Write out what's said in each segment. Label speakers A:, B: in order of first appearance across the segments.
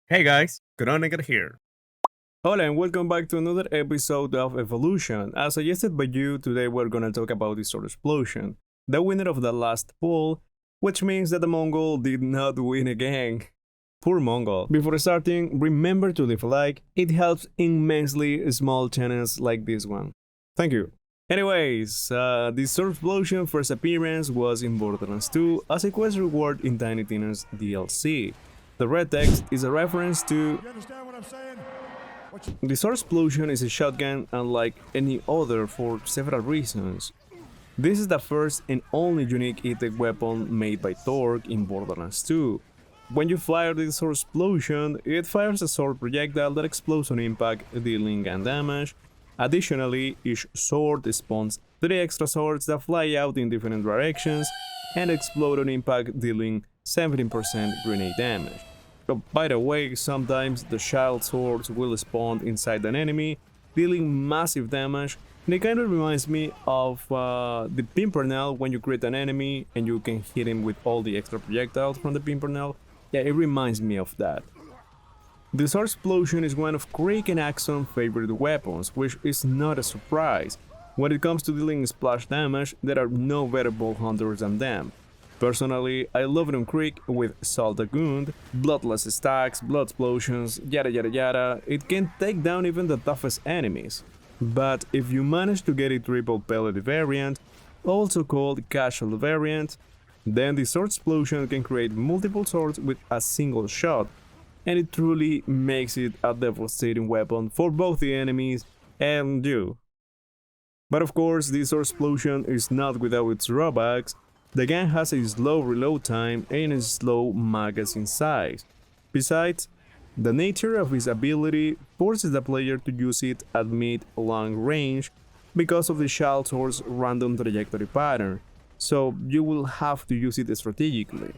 A: Hey guys, Groninger here.
B: Hola and welcome back to another episode of Evolution. As suggested by you, today we're gonna talk about the Sword Explosion, the winner of the last poll, which means that the Mongol did not win again. Poor Mongol. Before starting, remember to leave a like, it helps immensely small channels like this one. Thank you. Anyways, the Sword Explosion first appearance was in Borderlands 2 as a quest reward in Tiny Tina's DLC. The red text is a reference to
C: You understand what I'm saying?
B: the Sword Explosion is a shotgun unlike any other for several reasons. This is the first and only unique E-Tech weapon made by Torgue in Borderlands 2. When you fire the Sword Explosion, it fires a sword projectile that explodes on impact, dealing gun damage. Additionally, each sword spawns 3 extra swords that fly out in different directions and explode on impact, dealing 17% grenade damage. But by the way, sometimes the shield swords will spawn inside an enemy, dealing massive damage, and it kind of reminds me of the Pimpernel when you crit an enemy and you can hit him with all the extra projectiles from the Pimpernel. Yeah, it reminds me of that. The Sword Explosion is one of Craig and Axon's favorite weapons, which is not a surprise. When it comes to dealing splash damage, there are no better ball hunters than them. Personally, I love it on Creek with Saltagund, bloodless stacks, blood explosions, yada yada yada. It can take down even the toughest enemies. But if you manage to get a triple pellet variant, also called casual variant, then the Sword Explosion can create multiple swords with a single shot, and it truly makes it a devastating weapon for both the enemies and you. But of course, the Sword Explosion is not without its drawbacks. The gun has a slow reload time and a slow magazine size. Besides, the nature of its ability forces the player to use it at mid-long range because of the shield sword's random trajectory pattern, so you will have to use it strategically.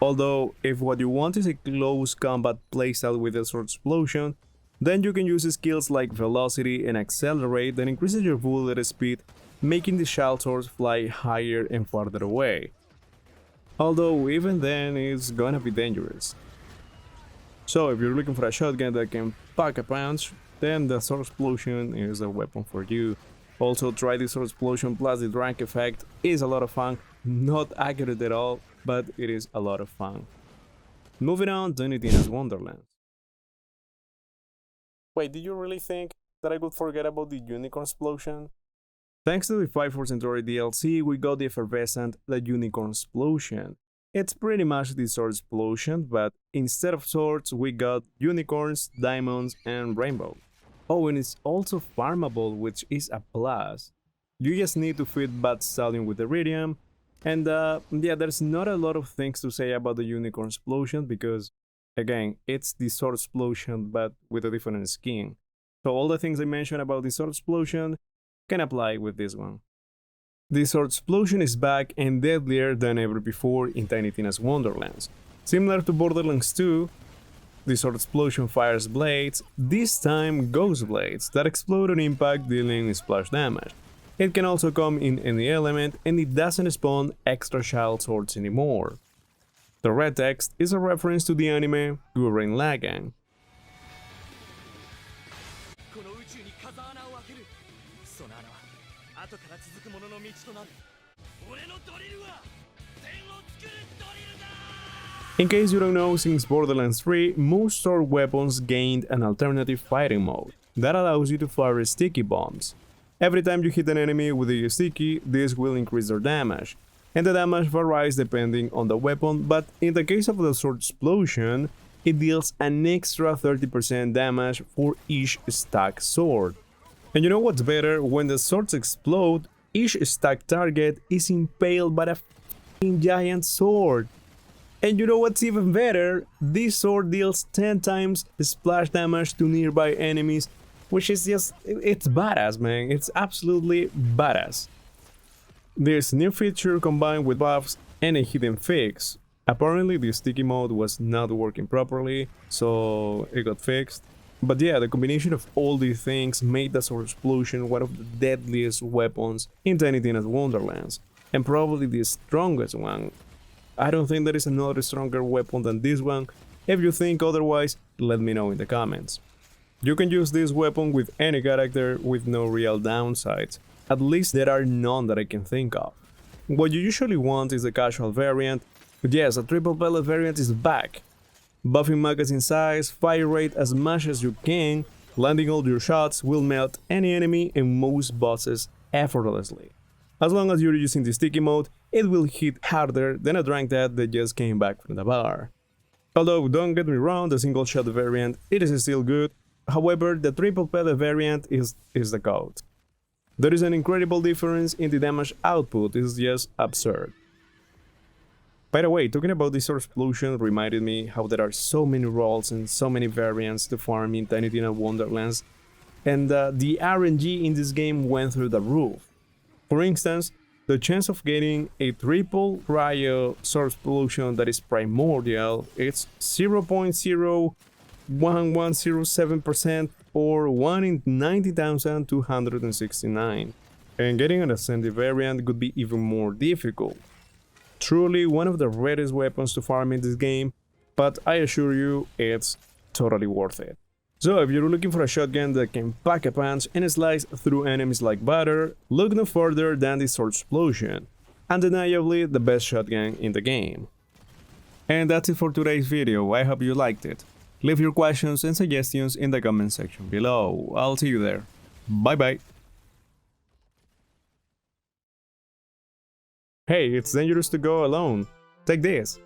B: Although, if what you want is a close combat playstyle with a Sword Explosion, then you can use skills like Velocity and Accelerate that increases your bullet speed, making the shield swords fly higher and farther away. Although even then it's gonna be dangerous. So if you're looking for a shotgun that can pack a punch, then the Sword Explosion is a weapon for you. Also try the Sword Explosion plus the drag effect is a lot of fun, not accurate at all, but it is a lot of fun. Moving on to Nintina's Wonderlands. Wait, did you really think that I could forget about the Unicorn Explosion? Thanks to the 5 Centauri DLC, we got the effervescent The Unicorn Explosion. It's pretty much the Sword Explosion, but instead of swords, we got unicorns, diamonds, and rainbow. Oh, and it's also farmable, which is a plus. You just need to feed Bad Stallion with Iridium, and yeah, there's not a lot of things to say about the Unicorn Explosion because, again, it's the Sword Explosion but with a different skin. So all the things I mentioned about the Sword Explosion can apply with this one. The Sword Explosion is back and deadlier than ever before in Tiny Tina's Wonderlands. Similar to Borderlands 2, the Sword Explosion fires blades, this time ghost blades, that explode on impact dealing splash damage. It can also come in any element and it doesn't spawn extra shield swords anymore. The red text is a reference to the anime Gurren Lagann.
D: この宇宙に風穴を開けるその穴は後から続く者の道となる俺のドリルは天を作るドリルだ
B: In case you don't know, since Borderlands 3, most sword weapons gained an alternative fighting mode that allows you to fire sticky bombs. Every time you hit an enemy with a sticky, this will increase their damage, and the damage varies depending on the weapon, but in the case of the Sword Explosion, it deals an extra 30% damage for each stack sword. And you know what's better? When the swords explode, each stack target is impaled by a f***ing giant sword. And you know what's even better? This sword deals 10 times splash damage to nearby enemies, which is just, it's badass, man. It's absolutely badass. This new feature combined with buffs and a hidden fix. Apparently the sticky mode was not working properly, so it got fixed. But yeah, the combination of all these things made the Sword Explosion one of the deadliest weapons in Tiny Tina's Wonderlands, and probably the strongest one. I don't think there is another stronger weapon than this one, If you think otherwise, let me know in the comments. You can use this weapon with any character with no real downsides, at least there are none that I can think of. What you usually want is a casual variant, but yes, a triple pellet variant is back. Buffing magazine size, fire rate as much as you can, landing all your shots will melt any enemy and most bosses effortlessly. As long as you're using the sticky mode, it will hit harder than a drunk dad that just came back from the bar. Although don't get me wrong, the single shot variant, it is still good. However, the triple pellet variant is the GOAT. There is an incredible difference in the damage output, it's just absurd. By the way, talking about the Sword Explosion reminded me how there are so many roles and so many variants to farm in Tiny Tina Wonderlands, and the RNG in this game went through the roof. For instance, the chance of getting a triple cryo Sword Explosion that is primordial, it's 0.01107% or 1 in 90,269. And getting an Ascended variant could be even more difficult. Truly one of the rarest weapons to farm in this game, but I assure you it's totally worth it. So if you're looking for a shotgun that can pack a punch and slice through enemies like butter, look no further than the Sword Explosion, undeniably the best shotgun in the game. And that's it for today's video, I hope you liked it. Leave your questions and suggestions in the comment section below, I'll see you there. Bye bye! Hey, it's dangerous to go alone. Take this.